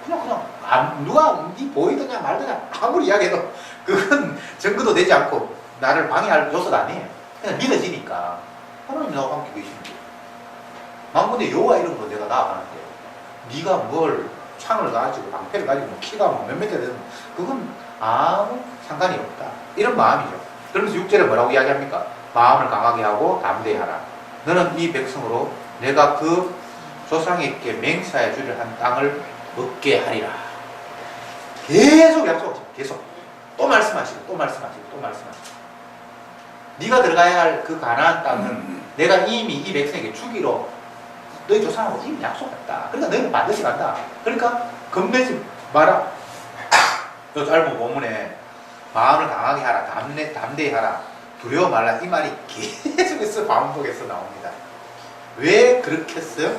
그냥 누가 니 보이더냐 말더냐 아무리 이야기해도 그건 증거도 되지 않고 나를 방해할 요소가 아니에요. 그냥 믿어지니까 하나님 나와 함께 계시는 거예요. 만군의 여호와 이름으로 내가 나아가는데 네가 뭘 창을 가지고 방패를 가지고 뭐 키가 뭐 몇 미터 되면 그건 아무 상관이 없다. 이런 마음이죠. 그러면서 6절에 뭐라고 이야기합니까? 마음을 강하게 하고 담대히 하라. 너는 이 백성으로 내가 그 조상에게 맹세하여 주려 한 땅을 얻게 하리라. 계속 약속하시고 계속 또 말씀하시고 또 말씀하시고 또 말씀하시고 네가 들어가야 할 그 가나안 땅은 내가 이미 이 백성에게 주기로 너희 조상하고 이미 약속했다. 그러니까 너희는 반드시 간다. 그러니까 겁내지 마라. 저 짧은 본문에 마음을 강하게 하라, 담대히 하라, 두려워 말라 이 말이 계속해서 반복해서 나옵니다. 왜 그렇게 했어요?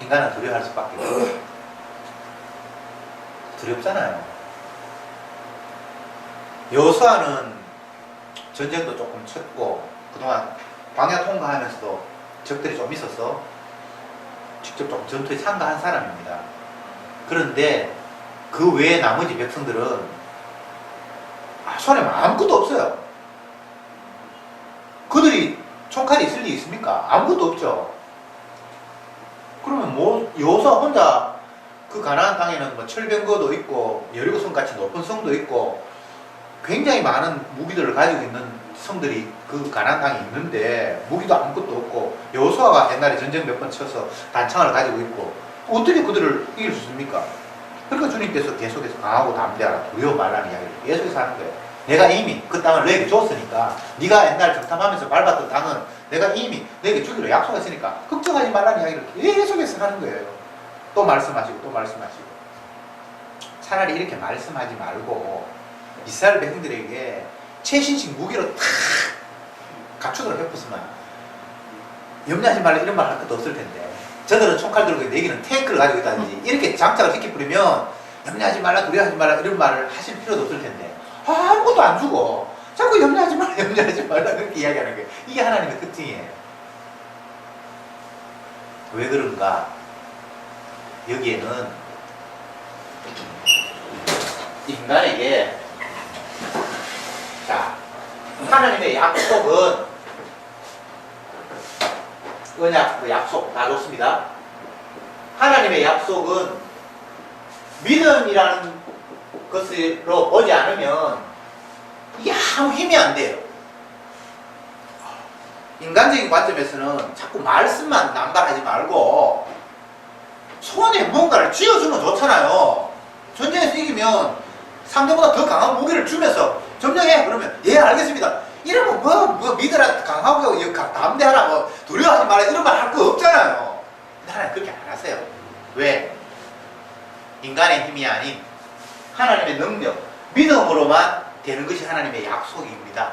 인간은 두려워할 수밖에 없어요. 두렵잖아요. 여호수아는 전쟁도 조금 쳤고 그동안 광야 통과하면서도 적들이 좀 있어서 직접 조금 전투에 참가한 사람입니다. 그런데 그 외에 나머지 백성들은 손에 아무것도 없어요. 그들이 총칼이 있을 리 있습니까? 아무것도 없죠. 그러면 뭐 여호수아 혼자 그 가나안 땅에는 뭐 철병거도 있고 여리고성 같이 높은 성도 있고 굉장히 많은 무기들을 가지고 있는 성들이 그 가나안 땅에 있는데 무기도 아무것도 없고 여호수아가 옛날에 전쟁 몇 번 쳐서 단창을 가지고 있고 어떻게 그들을 이길 수 있습니까? 그러니까 주님께서 계속해서 강하고 담대하라 두려워 말라는 이야기를 계속해서 하는 거예요. 내가 이미 그 땅을 너에게 줬으니까 네가 옛날 정탐하면서 밟았던 땅은 내가 이미 너에게 주기로 약속했으니까 걱정하지 말라는 이야기를 계속해서 하는 거예요. 또 말씀하시고 또 말씀하시고. 차라리 이렇게 말씀하지 말고 이스라엘 백성들에게 최신식 무기로 탁 갖추도록 해봤으면 염려하지 말라 이런 말 할 것도 없을 텐데 저들은 총칼 들고 있는데 여기는 탱크를 가지고 있다든지 이렇게 장착을 시켜버리면 염려하지 말라 두려워하지 말라 이런 말을 하실 필요도 없을 텐데 아무것도 안 주고 자꾸 염려하지 말라 염려하지 말라 그렇게 이야기하는 거예요. 이게 하나님의 특징이에요. 왜 그런가? 여기에는 인간에게 자 하나님의 약속은 언약, 그 약속 다 좋습니다. 하나님의 약속은 믿음이라는 것으로 보지 않으면 이게 아무 힘이 안 돼요. 인간적인 관점에서는 자꾸 말씀만 남발하지 말고 손에 뭔가를 쥐어주면 좋잖아요. 전쟁에서 이기면 상대보다 더 강한 무기를 주면서 점령해. 그러면 예 알겠습니다. 이러면 뭐 믿으라 강하고 담대하라 뭐 두려워하지 말라 이런 말 할 거 없잖아요. 근데 하나님 그렇게 안 하세요. 왜? 인간의 힘이 아닌 하나님의 능력, 믿음으로만 되는 것이 하나님의 약속입니다.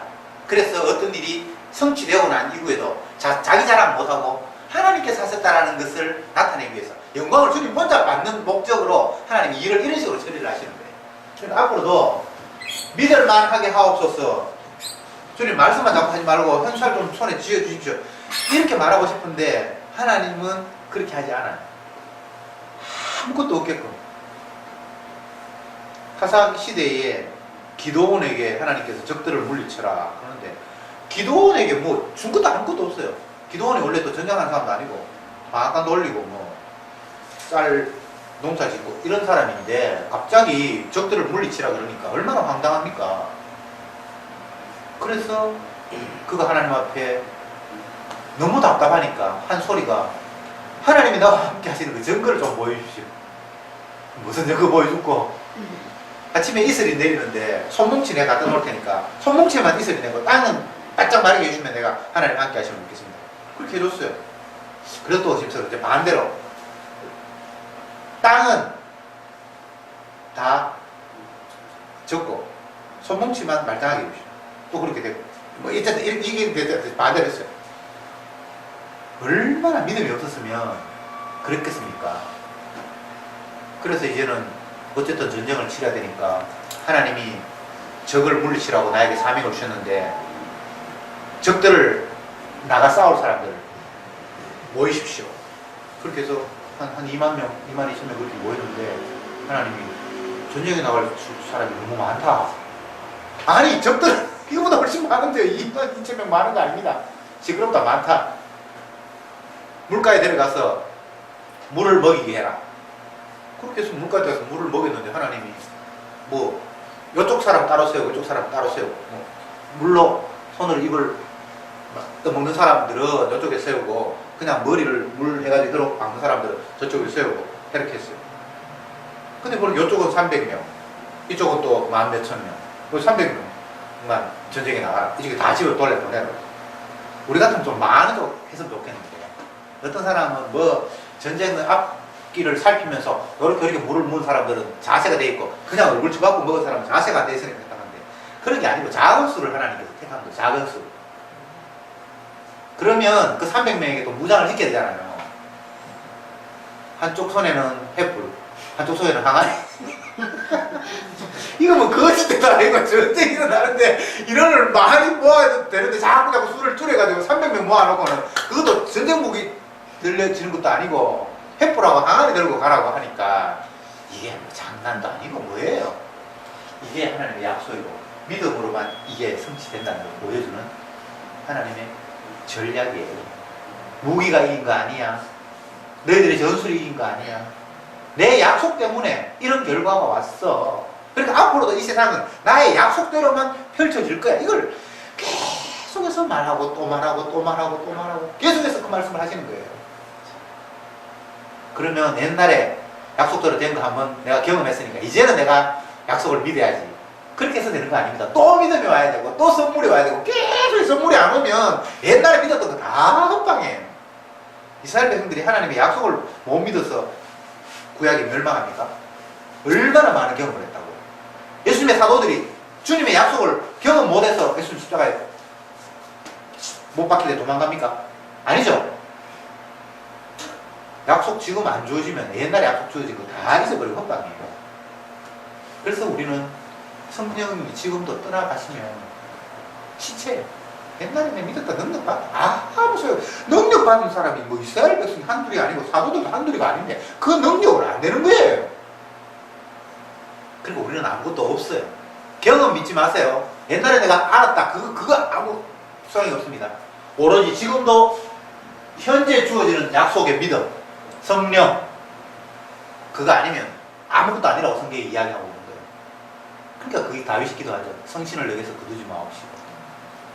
그래서 어떤 일이 성취되고 난 이후에도 자기 자랑 못하고 하나님께서 하셨다라는 것을 나타내기 위해서 영광을 주님 혼자 받는 목적으로 하나님이 일을 이런 식으로 처리를 하시는 거예요. 그러니까 앞으로도 믿을만하게 하옵소서. 주님 말씀만 자꾸 하지 말고 현수할 좀 손에 쥐어주십시오. 이렇게 말하고 싶은데 하나님은 그렇게 하지 않아요. 아무것도 없게끔. 하사 시대에 기도원에게 하나님께서 적들을 물리쳐라 그러는데 기도원에게 뭐 준 것도 아무것도 없어요. 기도원이 원래 또 전쟁하는 사람도 아니고 방앗간 돌리고 뭐 쌀 농사 짓고 이런 사람인데 갑자기 적들을 물리치라 그러니까 얼마나 황당합니까? 그래서 그가 하나님 앞에 너무 답답하니까 한 소리가 하나님이 나와 함께 하시는 그 증거를 좀 보여주십시오. 무슨 증거 보여줄고 아침에 이슬이 내리는데 손뭉치 내가 갖다 놓을 테니까 손뭉치만 이슬이 내고 땅은 바짝 마르게 해주면 내가 하나님 함께 하시면 좋겠습니다. 그렇게 해줬어요. 그래도 또 지금 이제 반대로 땅은 다 적고 손뭉치만 말짱하게 해주십시오. 또 그렇게 되고 뭐 어쨌든 이게 반대로 했어요. 얼마나 믿음이 없었으면 그랬겠습니까? 그래서 이제는 어쨌든 전쟁을 치러야 되니까 하나님이 적을 물리치라고 나에게 사명을 주셨는데 적들을 나가 싸울 사람들 모이십시오. 그렇게 해서 한 2만 명, 2만 2천 명 그렇게 모였는데 하나님이 전쟁에 나갈 사람이 너무 많다. 아니 적들은 이거보다 훨씬 많은데요. 2만 2천 명 많은 거 아닙니다. 지금보다 많다. 물가에 데려가서 물을 먹이게 해라. 그렇게 해서 물가에 들어가서 물을 먹였는데 하나님이 뭐 이쪽 사람 따로 세우고 이쪽 사람 따로 세우고 뭐 물로 손을 입을 떠먹는 사람들은 이쪽에 세우고 그냥 머리를 물 해가지고 들어 박는 사람들은 저쪽에 세우고 이렇게 했어요. 근데 그럼 이쪽은 300명 이쪽은 또 1만 몇천 명 300명만 전쟁에 나가라. 이쪽에 다 집을 돌려보내라. 우리 같으면 좀 많은 쪽 했으면 좋겠는데 어떤 사람은 뭐 전쟁의 앞길을 살피면서 이렇게 물을 먹은 사람들은 자세가 돼 있고 그냥 얼굴 쳐박고 먹은 사람은 자세가 안 돼 있으니까 택한데 그런 게 아니고 작은 수를 하나님께서 택한 거예요. 작은 수. 그러면 그 300명에게 또 무장을 시켜야 되잖아요. 한쪽 손에는 횃불, 한쪽 손에는 항아리. 이거 뭐 거짓대도 아니고 전쟁이 일어나는데 이런을 많이 모아야 되는데 자꾸 수를 줄여가지고 300명 모아놓고는 그것도 전쟁 무기 늘려지는 것도 아니고 횃불하고 항아리 들고 가라고 하니까 이게 뭐 장난도 아니고 뭐예요. 이게 하나님의 약속이고 믿음으로만 이게 성취된다는 걸 보여주는 하나님의 전략이에요. 무기가 이긴 거 아니야. 너희들이 전술이 이긴 거 아니야. 내 약속 때문에 이런 결과가 왔어. 그러니까 앞으로도 이 세상은 나의 약속대로만 펼쳐질 거야. 이걸 계속해서 말하고 또 말하고 또 말하고 또 말하고 계속해서 그 말씀을 하시는 거예요. 그러면 옛날에 약속대로 된 거 한번 내가 경험했으니까 이제는 내가 약속을 믿어야지. 그렇게 해서 되는 거 아닙니다. 또 믿음이 와야 되고 또 선물이 와야 되고 계속 선물이 안 오면 옛날에 믿었던 거 다 헛방이에요. 이스라엘 백성들이 하나님의 약속을 못 믿어서 구약이 멸망합니까? 얼마나 많은 경험을 했다고요. 예수님의 사도들이 주님의 약속을 경험 못해서 예수님 십자가에 못 박힐 때 도망갑니까? 아니죠. 약속 지금 안 주어지면 옛날에 약속 주어진 거 다 잊어버리고 헛방이에요. 그래서 우리는 성령이 지금도 떠나가시면 시체예요. 옛날에 믿었다 능력 받아. 아무 소용. 능력 받은 사람이 뭐 이스라엘 백성이 한둘이 아니고 사도들도 한둘이가 아닌데 그 능력을 안 되는 거예요. 그리고 우리는 아무것도 없어요. 경험 믿지 마세요. 옛날에 내가 알았다. 그거 아무 소용이 없습니다. 오로지 지금도 현재 주어지는 약속의 믿음, 성령, 그거 아니면 아무것도 아니라고 성경이 이야기하고 있는 거예요. 그러니까 그게 다윗이 기도하죠. 성신을 여기서 거두지 마옵시고.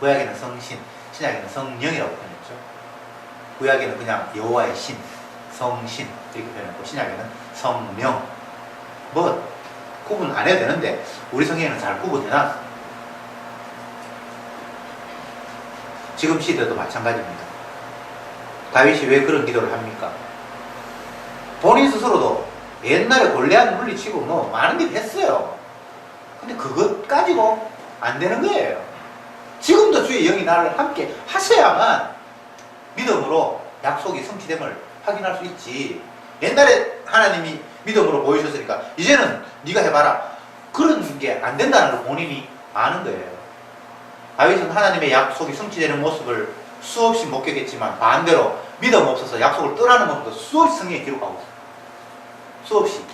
구약에는 성신, 신약에는 성령이라고 표현했죠. 구약에는 그냥 여호와의 신, 성신 이렇게 표현했고 신약에는 성령. 뭐 구분 안 해도 되는데 우리 성경에는 잘 구분해놨어요. 지금 시대도 마찬가지입니다. 다윗이 왜 그런 기도를 합니까? 본인 스스로도 옛날에 골리앗 물리치고 뭐 많은 일 했어요. 근데 그것 가지고 안 되는 거예요. 지금도 주의 영이 나를 함께 하셔야만 믿음으로 약속이 성취됨을 확인할 수 있지. 옛날에 하나님이 믿음으로 보이셨으니까 이제는 네가 해봐라. 그런 게 안 된다는 걸 본인이 아는 거예요. 다윗은 하나님의 약속이 성취되는 모습을 수없이 목격했지만 반대로 믿음 없어서 약속을 떠나는 모습도 수없이 성경에 기록하고 있어요. 수없이.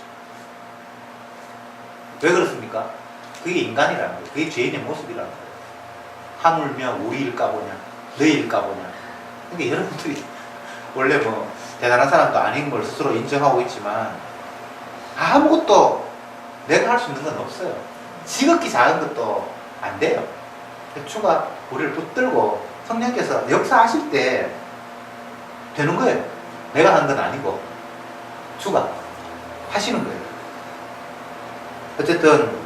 왜 그렇습니까? 그게 인간이라는 거예요. 그게 죄인의 모습이라는 거예요. 하물며 우리일까 보냐, 너희일까 보냐. 그러니까 여러분들이 원래 뭐 대단한 사람도 아닌 걸 스스로 인정하고 있지만 아무것도 내가 할 수 있는 건 없어요. 지극히 작은 것도 안 돼요. 주가 우리를 붙들고 성령께서 역사하실 때 되는 거예요. 내가 한 건 아니고 주가 하시는 거예요. 어쨌든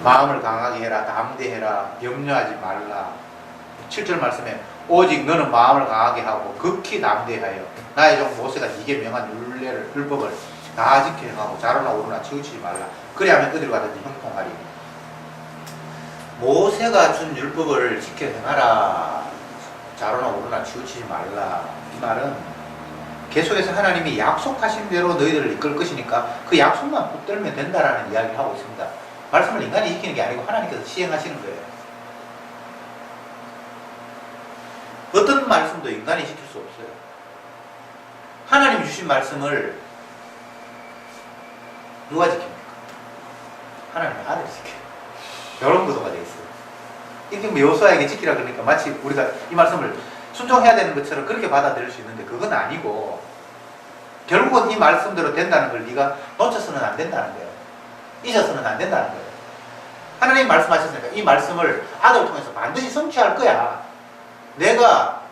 마음을 강하게 해라, 담대해라, 염려하지 말라. 7절 말씀에 오직 너는 마음을 강하게 하고 극히 담대하여 나의 종 모세가 네게 명한 율법을 다 지켜 행하고 좌로나 우로나 치우치지 말라. 그래야만 어디로 가든지 형통하리. 모세가 준 율법을 지켜 행하라. 좌로나 우로나 치우치지 말라. 이 말은 계속해서 하나님이 약속하신 대로 너희들을 이끌 것이니까 그 약속만 붙들면 된다라는 이야기를 하고 있습니다. 말씀을 인간이 지키는 게 아니고 하나님께서 시행하시는 거예요. 어떤 말씀도 인간이 지킬 수 없어요. 하나님이 주신 말씀을 누가 지킵니까? 하나님의 아들이 지켜요. 이런 구도가 되어 있어요. 이렇게 뭐 여호수아에게 지키라 그러니까 마치 우리가 이 말씀을 순종해야 되는 것처럼 그렇게 받아들일 수 있는데 그건 아니고 결국은 이 말씀대로 된다는 걸 네가 놓쳐서는 안 된다는 거예요. 잊어서는 안 된다는 거예요. 하나님이 말씀하셨으니까 이 말씀을 아들을 통해서 반드시 성취할 거야. 내가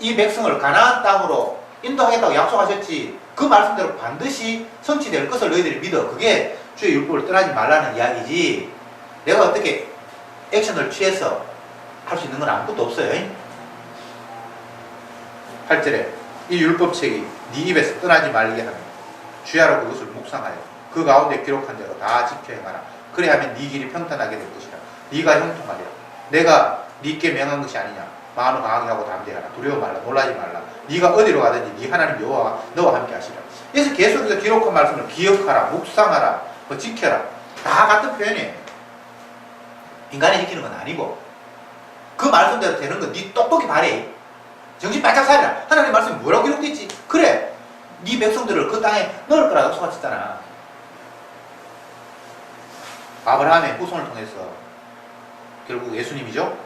이 백성을 가나안 땅으로 인도하겠다고 약속하셨지. 그 말씀대로 반드시 성취될 것을 너희들이 믿어. 그게 주의 율법을 떠나지 말라는 이야기지. 내가 어떻게 액션을 취해서 할 수 있는 건 아무것도 없어요. 8절에 이 율법책이 네 입에서 떠나지 말게 하며 주야로 그것을 묵상하여 그 가운데 기록한 대로 다 지켜 행하라. 그래 하면 네 길이 평탄하게 될 것이라. 네가 형통하리라. 내가 네게 명한 것이 아니냐. 마음을 강하게 하고 담대하라. 두려워 말라. 놀라지 말라. 네가 어디로 가든지 네 하나님 여호와가 너와 함께 하시라. 그래서 계속해서 기록한 말씀을 기억하라, 묵상하라, 뭐 지켜라. 다 같은 표현이에요. 인간이 지키는 건 아니고 그 말씀대로 되는 건 네 똑똑히 바래. 정신 바짝 차리라. 하나님 말씀이 뭐라고 기록되어 있지? 그래. 네 백성들을 그 땅에 넣을 거라고 약속하셨잖아. 아브라함의 후손을 통해서 결국 예수님이죠.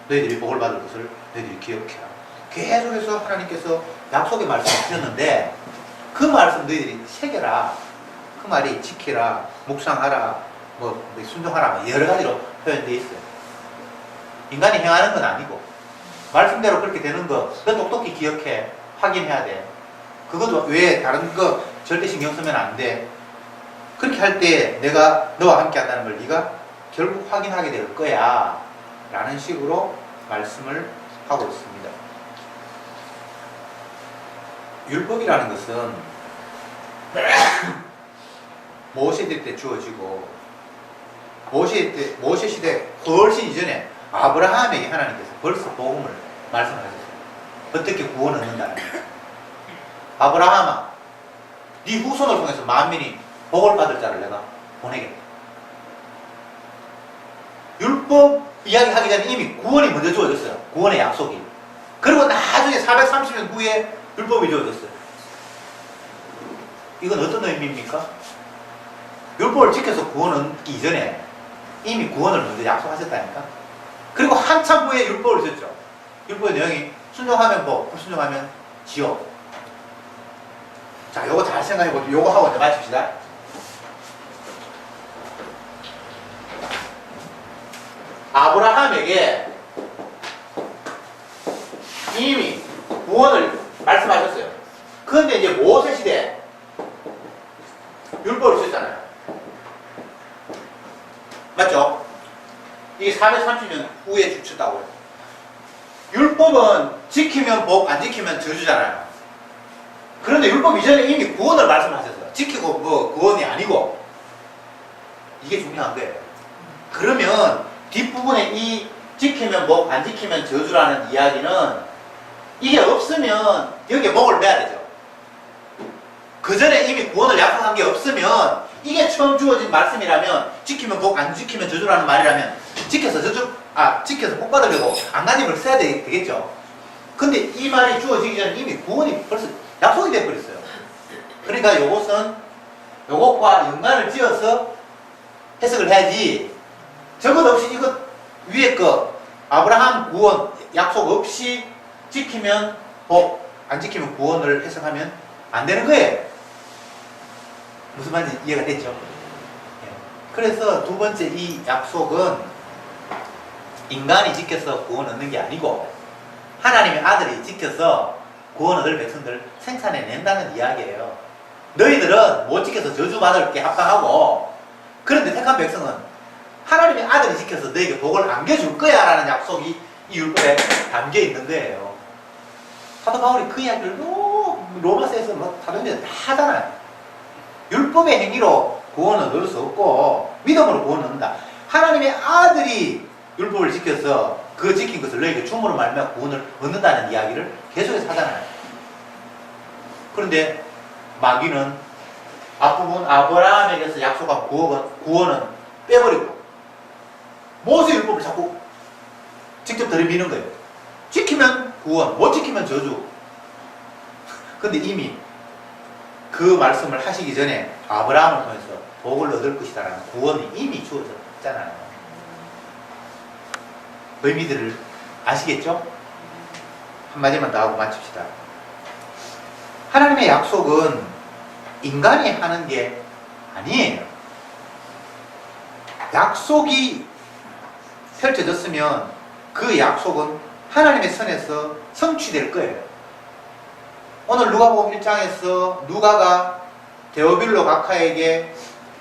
너희들이 복을 받을 것을 너희들이 기억해라. 계속해서 하나님께서 약속의 말씀을 주셨는데 그 말씀 너희들이 새겨라. 그 말이 지키라, 묵상하라, 뭐 순종하라 여러 가지로 표현되어 있어요. 인간이 행하는 건 아니고 말씀대로 그렇게 되는 거 너 똑똑히 기억해. 확인해야 돼. 그것도 왜 다른 거 절대 신경 쓰면 안 돼. 그렇게 할 때 내가 너와 함께 한다는 걸 네가 결국 확인하게 될 거야 라는 식으로 말씀을 하고 있습니다. 율법이라는 것은 모세 때 주어지고 모세 시대 훨씬 이전에 아브라함에게 하나님께서 벌써 복음을 말씀하셨어요. 어떻게 구원을 얻는다는 거예요. 아브라함아, 네 후손을 통해서 만민이 복을 받을 자를 내가 보내겠다. 율법 이야기하기 전에 이미 구원이 먼저 주어졌어요. 구원의 약속이. 그리고 나중에 430년 후에 율법이 주어졌어요. 이건 어떤 의미입니까? 율법을 지켜서 구원을 얻기 이전에 이미 구원을 먼저 약속하셨다니까. 그리고 한참 후에 율법을 줬죠. 율법의 내용이 순종하면 복, 불순종하면 지옥. 자, 요거 잘 생각해보고 요거 하고 이제 마칩시다. 아브라함에게 이미 구원을 말씀하셨어요. 그런데 이제 모세 시대 율법을 썼잖아요. 맞죠? 이게 430년 후에 주쳤다고요. 율법은 지키면 복, 안 지키면 저주잖아요. 그런데 율법 이전에 이미 구원을 말씀하셨어요. 지키고 뭐 구원이 아니고. 이게 중요한 거예요. 그러면 뒷부분에 이 지키면 복, 안 지키면 저주라는 이야기는 이게 없으면 여기에 목을 매야 되죠. 그 전에 이미 구원을 약속한 게 없으면 이게 처음 주어진 말씀이라면 지키면 복, 안 지키면 저주라는 말이라면 지켜서 복 받으려고 안간힘을 써야 되겠죠. 근데 이 말이 주어지기 전에 이미 구원이 벌써 약속이 되어버렸어요. 그러니까 요것과 연관을 지어서 해석을 해야지, 저것 없이 이것 위에 거 아브라함 구원 약속 없이 지키면 복, 안 지키면 구원을 해석하면 안 되는 거예요. 무슨 말인지 이해가 됐죠? 그래서 두 번째 이 약속은 인간이 지켜서 구원 얻는 게 아니고 하나님의 아들이 지켜서 구원 얻을 백성들을 생산해낸다는 이야기예요. 너희들은 못 지켜서 저주받을 게 합당하고, 그런데 택한 백성은 하나님의 아들이 지켜서 너에게 복을 안겨줄 거야 라는 약속이 이 율법에 담겨 있는 거예요. 사도 바울이 그 이야기를 로마서에서 사도행전에 다 하잖아요. 율법의 행위로 구원을 얻을 수 없고 믿음으로 구원을 얻는다. 하나님의 아들이 율법을 지켜서 그 지킨 것을 너에게 줌으로 말미암아 구원을 얻는다는 이야기를 계속해서 하잖아요. 그런데 마귀는 앞부분 아브라함에게서 약속한 구원은 빼버리고 모세 율법을 자꾸 직접 들이미는 거예요. 지키면 구원, 못 지키면 저주. 근데 이미 그 말씀을 하시기 전에 아브라함을 통해서 복을 얻을 것이다라는 구원이 이미 주어졌잖아요. 의미들을 아시겠죠? 한마디만 더 하고 마칩시다. 하나님의 약속은 인간이 하는 게 아니에요. 약속이 펼쳐졌으면 그 약속은 하나님의 선에서 성취될 거예요. 오늘 누가복음 1장에서 누가가 데오빌로 각하에게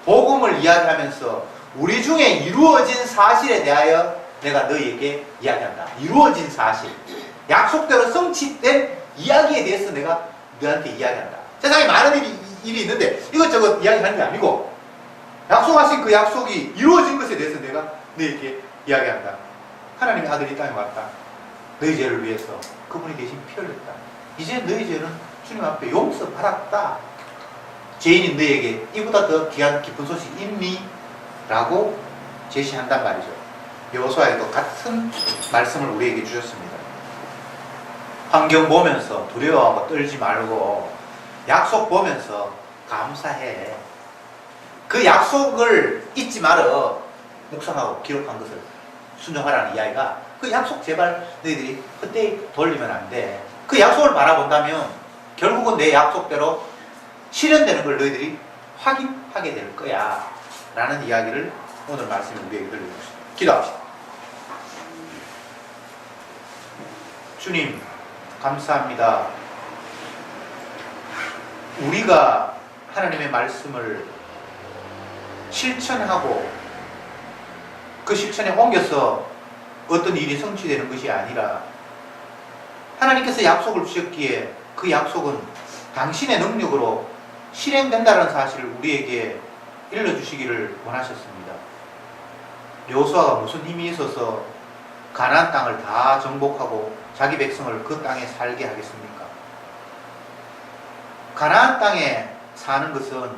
복음을 이야기하면서 우리 중에 이루어진 사실에 대하여 내가 너희에게 이야기한다. 이루어진 사실, 약속대로 성취된 이야기에 대해서 내가 너한테 이야기한다. 세상에 많은 일이 있는데 이것저것 이야기하는 게 아니고 약속하신 그 약속이 이루어진 것에 대해서 내가 너희에게 이야기한다. 하나님의 아들이 이 땅에 왔다. 너희 죄를 위해서 그분이 대신 피 흘렸다. 이제 너희 죄는 주님 앞에 용서받았다. 죄인인 너희에게 이보다 더 귀한 기쁜 소식이 있니? 라고 제시한단 말이죠. 여호수아에도 같은 말씀을 우리에게 주셨습니다. 환경 보면서 두려워하고 떨지 말고 약속 보면서 감사해. 그 약속을 잊지 말어. 묵상하고 기록한 것을 순종하라는 이야기가, 그 약속 제발 너희들이 헛되이 돌리면 안 돼. 그 약속을 바라본다면 결국은 내 약속대로 실현되는 걸 너희들이 확인하게 될 거야 라는 이야기를 오늘 말씀에 우리에게 들려주십니다. 기도합시다. 주님 감사합니다. 우리가 하나님의 말씀을 실천하고 그 실천에 옮겨서 어떤 일이 성취되는 것이 아니라 하나님께서 약속을 주셨기에 그 약속은 당신의 능력으로 실행된다는 사실을 우리에게 일러주시기를 원하셨습니다. 여호수아가 무슨 힘이 있어서 가나안 땅을 다 정복하고 자기 백성을 그 땅에 살게 하겠습니까? 가나안 땅에 사는 것은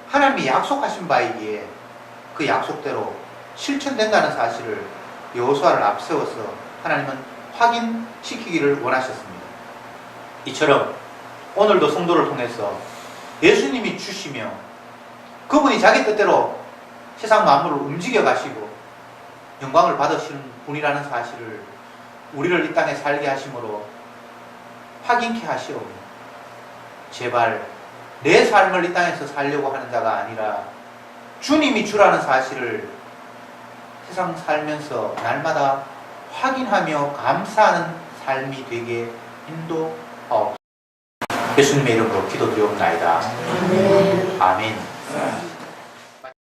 하나님이 약속하신 바이기에 그 약속대로 실천된다는 사실을 여호수아를 앞세워서 하나님은 확인시키기를 원하셨습니다. 이처럼 오늘도 성도를 통해서 예수님이 주시며 그분이 자기 뜻대로 세상 만물을 움직여 가시고 영광을 받으시는 분이라는 사실을 우리를 이 땅에 살게 하심으로 확인케 하시오며 제발 내 삶을 이 땅에서 살려고 하는 자가 아니라 주님이 주라는 사실을 세상 살면서 날마다 확인하며 감사하는 삶이 되게 인도하옵소서. 예수님의 이름으로 기도드리옵나이다. 아멘.